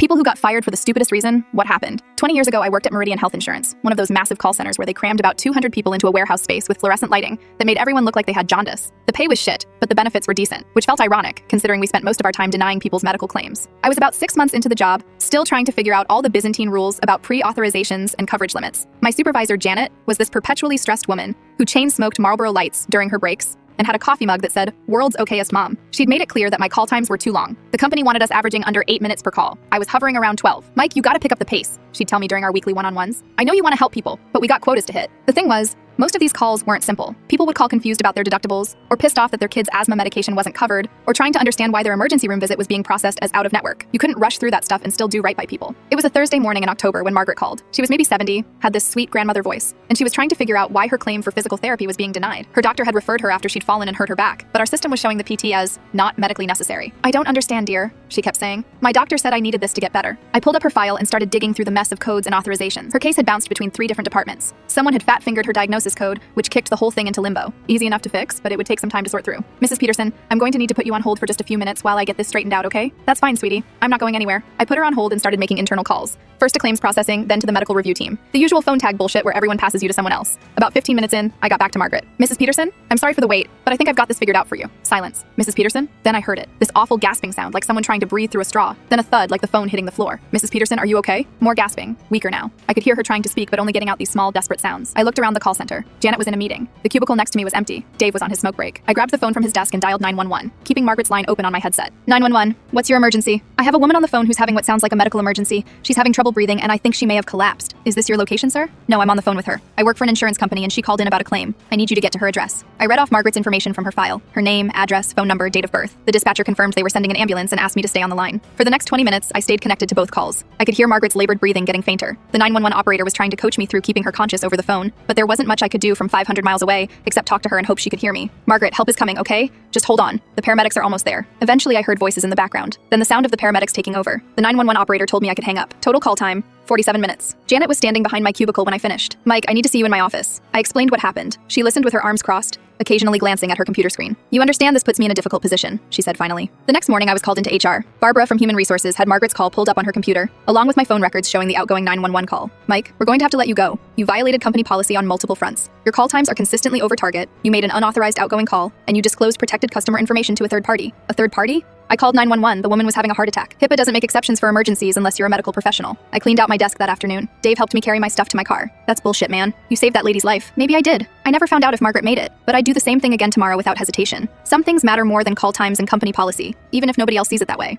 People who got fired for the stupidest reason, what happened? 20 years ago, I worked at Meridian Health Insurance, one of those massive call centers where they crammed about 200 people into a warehouse space with fluorescent lighting that made everyone look like they had jaundice. The pay was shit, but the benefits were decent, which felt ironic, considering we spent most of our time denying people's medical claims. I was about 6 months into the job, still trying to figure out all the Byzantine rules about pre-authorizations and coverage limits. My supervisor, Janet, was this perpetually stressed woman who chain-smoked Marlboro Lights during her breaks and had a coffee mug that said, "World's okayest mom." She'd made it clear that my call times were too long. The company wanted us averaging under 8 minutes per call. I was hovering around 12. "Mike, you gotta pick up the pace," she'd tell me during our weekly one-on-ones. "I know you want to help people, but we got quotas to hit." The thing was, most of these calls weren't simple. People would call confused about their deductibles, or pissed off that their kid's asthma medication wasn't covered, or trying to understand why their emergency room visit was being processed as out of network. You couldn't rush through that stuff and still do right by people. It was a Thursday morning in October when Margaret called. She was maybe 70, had this sweet grandmother voice, and she was trying to figure out why her claim for physical therapy was being denied. Her doctor had referred her after she'd fallen and hurt her back, but our system was showing the PT as not medically necessary. "I don't understand, dear," she kept saying. "My doctor said I needed this to get better." I pulled up her file and started digging through the mess of codes and authorizations. Her case had bounced between 3 different departments. Someone had fat-fingered her diagnosis code, which kicked the whole thing into limbo. Easy enough to fix, but it would take some time to sort through. "Mrs. Peterson, I'm going to need to put you on hold for just a few minutes while I get this straightened out, okay?" "That's fine, sweetie. I'm not going anywhere." I put her on hold and started making internal calls. First to claims processing, then to the medical review team. The usual phone tag bullshit where everyone passes you to someone else. About 15 minutes in, I got back to Margaret. "Mrs. Peterson, I'm sorry for the wait, but I think I've got this figured out for you." Silence. "Mrs. Peterson?" Then I heard it. This awful gasping sound, like someone trying to breathe through a straw. Then a thud, like the phone hitting the floor. "Mrs. Peterson, are you okay?" More gasping. Weaker now. I could hear her trying to speak, but only getting out these small, desperate sounds. I looked around the call center. Janet was in a meeting. The cubicle next to me was empty. Dave was on his smoke break. I grabbed the phone from his desk and dialed 911, keeping Margaret's line open on my headset. 911, what's your emergency? I have a woman on the phone who's having what sounds like a medical emergency. She's having trouble breathing, and I think she may have collapsed. Is this your location, sir? No, I'm on the phone with her. I work for an insurance company, and she called in about a claim. I need you to get to her address. I read off Margaret's information from her file. Her name, address, phone number, date of birth. The dispatcher confirmed they were sending an ambulance and asked me to stay on the line. For the next 20 minutes, I stayed connected to both calls. I could hear Margaret's labored breathing getting fainter. The 911 operator was trying to coach me through keeping her conscious over the phone, but there wasn't much I could do from 500 miles away except talk to her and hope she could hear me. "Margaret, help is coming, okay? Just hold on. The paramedics are almost there." Eventually, I heard voices in the background. Then the sound of the paramedics taking over. The 911 operator told me I could hang up. Total call time, 47 minutes. Janet was standing behind my cubicle when I finished. "Mike, I need to see you in my office." I explained what happened. She listened with her arms crossed, occasionally glancing at her computer screen. "You understand this puts me in a difficult position," she said finally. The next morning, I was called into HR. Barbara from Human Resources had Margaret's call pulled up on her computer, along with my phone records showing the outgoing 911 call. "Mike, we're going to have to let you go. You violated company policy on multiple fronts. Your call times are consistently over target, you made an unauthorized outgoing call, and you disclosed protected customer information to a third party." "A third party?" I called 911. The woman was having a heart attack. HIPAA doesn't make exceptions for emergencies unless you're a medical professional. I cleaned out my desk that afternoon. Dave helped me carry my stuff to my car. "That's bullshit, man. You saved that lady's life." Maybe I did. I never found out if Margaret made it, but I'd do the same thing again tomorrow without hesitation. Some things matter more than call times and company policy, even if nobody else sees it that way.